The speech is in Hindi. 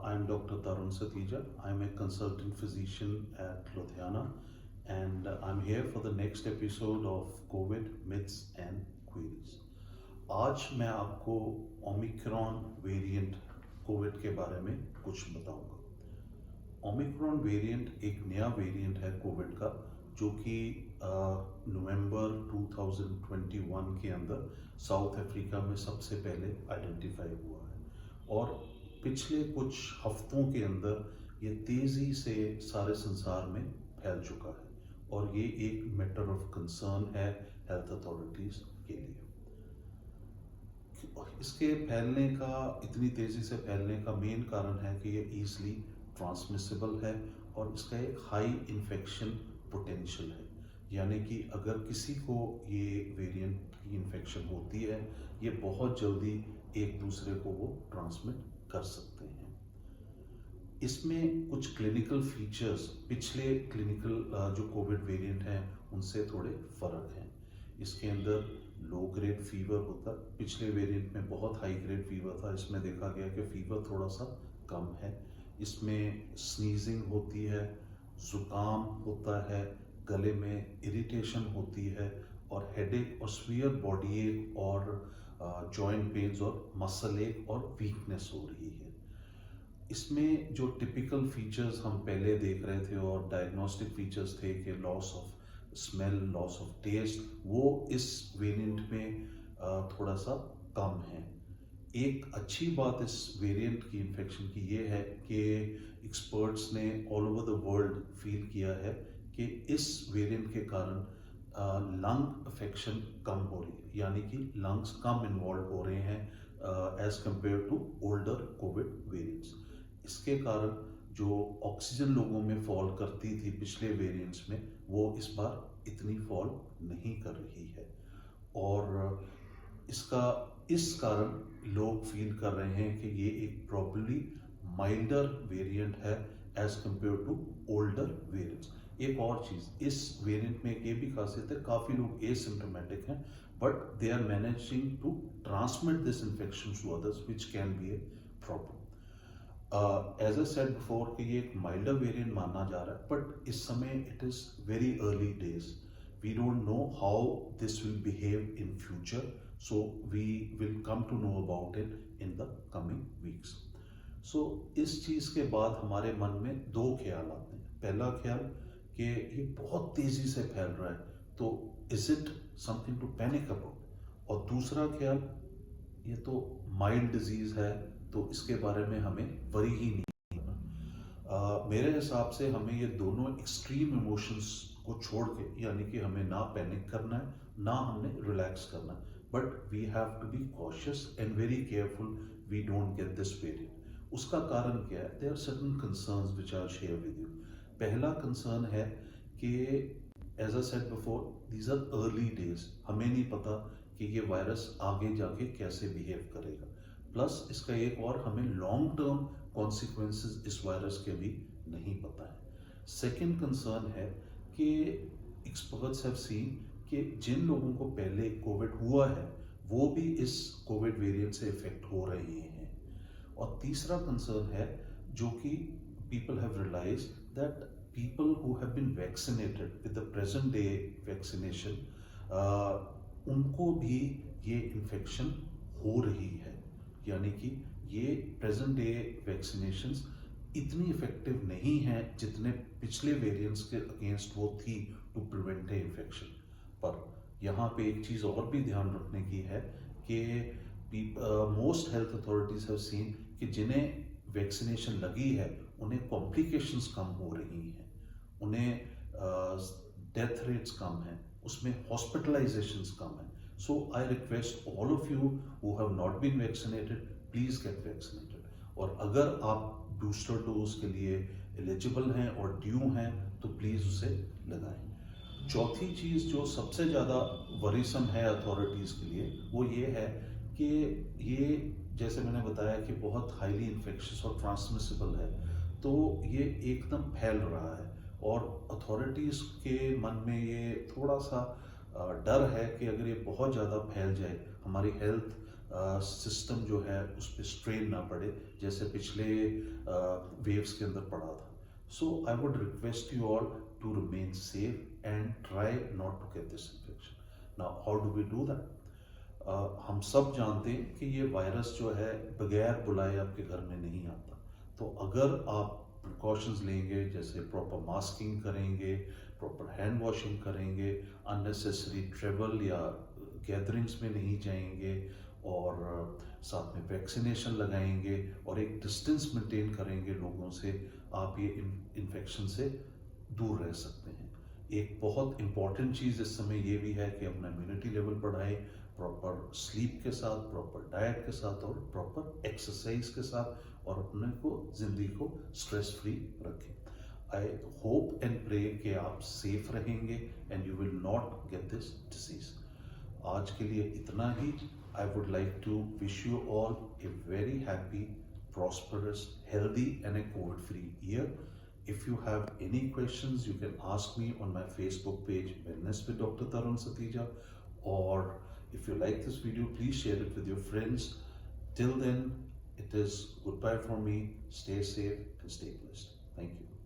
I'm Dr. Tarun Satija. I'm a consultant physician at Ludhiana, and I'm here for the next episode of COVID Myths and Queries. आज मैं आपको ओमिक्रॉन वेरिएंट कोविड के बारे में कुछ बताऊंगा। ओमिक्रॉन वेरिएंट एक नया वेरिएंट है कोविड का, जो कि नवंबर 2021 के अंदर साउथ अफ्रीका में सबसे पहले आइडेंटिफाई हुआ है और पिछले कुछ हफ्तों के अंदर ये तेज़ी से सारे संसार में फैल चुका है और ये एक मैटर ऑफ कंसर्न है हेल्थ अथॉरिटीज़ के लिए। इसके फैलने का, इतनी तेज़ी से फैलने का मेन कारण है कि ये ईजिली ट्रांसमिसिबल है और इसका एक हाई इन्फेक्शन पोटेंशियल है, यानी कि अगर किसी को ये वेरिएंट की इन्फेक्शन होती है, ये बहुत जल्दी एक दूसरे को वो ट्रांसमिट कर सकते हैं। इसमें कुछ क्लिनिकल फीचर्स पिछले क्लिनिकल जो कोविड वेरिएंट हैं उनसे थोड़े फ़र्क हैं। इसके अंदर लो ग्रेड फीवर होता, पिछले वेरिएंट में बहुत हाई ग्रेड फीवर था, इसमें देखा गया कि फीवर थोड़ा सा कम है। इसमें स्नीजिंग होती है, ज़ुकाम होता है, गले में इरिटेशन होती है और हेडेक और स्वीयर बॉडी एक और जॉइंट पेन्स और मसल एक और वीकनेस हो रही है। इसमें जो टिपिकल फीचर्स हम पहले देख रहे थे और डायग्नोस्टिक फीचर्स थे कि loss of smell, loss of taste, वो इस वेरिएंट में थोड़ा सा कम है। एक अच्छी बात इस वेरिएंट की इन्फेक्शन की ये है कि एक्सपर्ट्स ने all over the world feel किया है कि इस वेरिएंट के कारण लंग अफेक्शन कम हो रही है, यानी कि लंग्स कम इन्वॉल्व हो रहे हैं as compare to older COVID variants. इसके कारण जो ऑक्सीजन लोगों में फॉल करती थी पिछले वेरिएंट्स में, वो इस बार इतनी फॉल नहीं कर रही है और इस कारण लोग फील कर रहे हैं कि ये एक प्रॉब्ली माइल्डर वेरिएंट है as compare to older variants. एक और चीज़, इस वेरिएंट में एक ये भी खासियत है, काफ़ी लोग एसिम्प्टोमेटिक हैं but they are managing to transmit this infection to others which can be a problem. As I said before कि ये एक माइल्डर वेरिएंट माना जा रहा है, बट इस समय it is very early days. We don't know how this will behave in future, so we will come to know about it in the coming weeks. So इस चीज़ के बाद हमारे मन में दो ख्याल आते हैं। पहला ख्याल कि ये बहुत तेज़ी से फैल रहा है, तो is it something to panic about, और दूसरा ख्याल, ये तो माइल्ड डिजीज़ है तो इसके बारे में हमें वरी ही नहीं होना। मेरे हिसाब से हमें ये दोनों एक्सट्रीम इमोशंस को छोड़ के, यानी कि हमें ना पैनिक करना है ना हमने रिलैक्स करना है, but we have to be cautious and very careful we don't get this variant. उसका कारण क्या है? There are certain concerns which I share with you. पहला कंसर्न है कि as I said before, these are early days, हमें नहीं पता कि ये वायरस आगे जाके कैसे बिहेव करेगा। प्लस इसका एक और, हमें लॉन्ग टर्म कॉन्सिक्वेंसेस इस वायरस के भी नहीं पता है। सेकेंड कंसर्न है कि एक्सपर्ट्स हैव सीन कि जिन लोगों को पहले कोविड हुआ है वो भी इस कोविड वेरिएंट से इफेक्ट हो रहे हैं। और तीसरा कंसर्न है जो कि people have realized that people who have been vaccinated with the present day vaccination, उनको भी ये इन्फेक्शन हो रही है, यानी कि ये प्रेजेंट डे वैक्सीनेशंस इतनी इफेक्टिव नहीं हैं जितने पिछले वेरिएंट्स के अगेंस्ट वो थी टू प्रिवेंट द इन्फेक्शन। पर यहाँ पे एक चीज़ और भी ध्यान रखने की है कि most health authorities have seen कि जिन्हें वैक्सीनेशन लगी है उन्हें कॉम्प्लिकेशंस कम हो रही हैं, उन्हें डेथ रेट्स कम हैं, उसमें हॉस्पिटलाइजेशंस कम हैं। So I request all of you who have not been vaccinated, please get vaccinated. और अगर आप बूस्टर डोज के लिए एलिजिबल हैं और ड्यू हैं तो प्लीज़ उसे लगाएं। चौथी चीज़ जो सबसे ज़्यादा वरीसम है अथॉरिटीज़ के लिए, वो ये है कि ये, जैसे मैंने बताया कि बहुत हाईली इन्फेक्शियस और ट्रांसमिसिबल है, तो ये एकदम फैल रहा है और अथॉरिटीज़ के मन में ये थोड़ा सा डर है कि अगर ये बहुत ज़्यादा फैल जाए, हमारी हेल्थ सिस्टम जो है उस पर स्ट्रेन ना पड़े जैसे पिछले वेव्स के अंदर पड़ा था. So I would request you all to remain safe and try not to get this infection. Now how do we do that? हम सब जानते हैं कि ये वायरस जो है बगैर बुलाए आपके घर में नहीं आता. तो अगर आप प्रिकॉशंस लेंगे, जैसे प्रॉपर मास्किंग करेंगे, प्रॉपर हैंड वॉशिंग करेंगे, अननेसेसरी ट्रेवल या गैदरिंग्स में नहीं जाएंगे, और साथ में वैक्सीनेशन लगाएंगे और एक डिस्टेंस मेंटेन करेंगे लोगों से, आप ये इन्फेक्शन से दूर रह सकते हैं. एक बहुत इंपॉर्टेंट चीज़ इस समय ये भी है कि अपना इम्यूनिटी लेवल बढ़ाएं, प्रॉपर स्लीप के साथ, प्रॉपर डाइट के साथ और प्रॉपर एक्सरसाइज के साथ, और अपने को ज़िंदगी को स्ट्रेस फ्री रखें. आई होप एंड प्रे कि आप सेफ रहेंगे and you will not get this disease. आज के लिए इतना ही. I would like to wish you all a very happy, prosperous, healthy and a COVID-free year. If you have any questions, you can ask me on my Facebook page, Wellness with Dr. Tarun Satija, or if you like this video, please share it with your friends. Till then, it is goodbye from me. Stay safe and stay blessed. Thank you.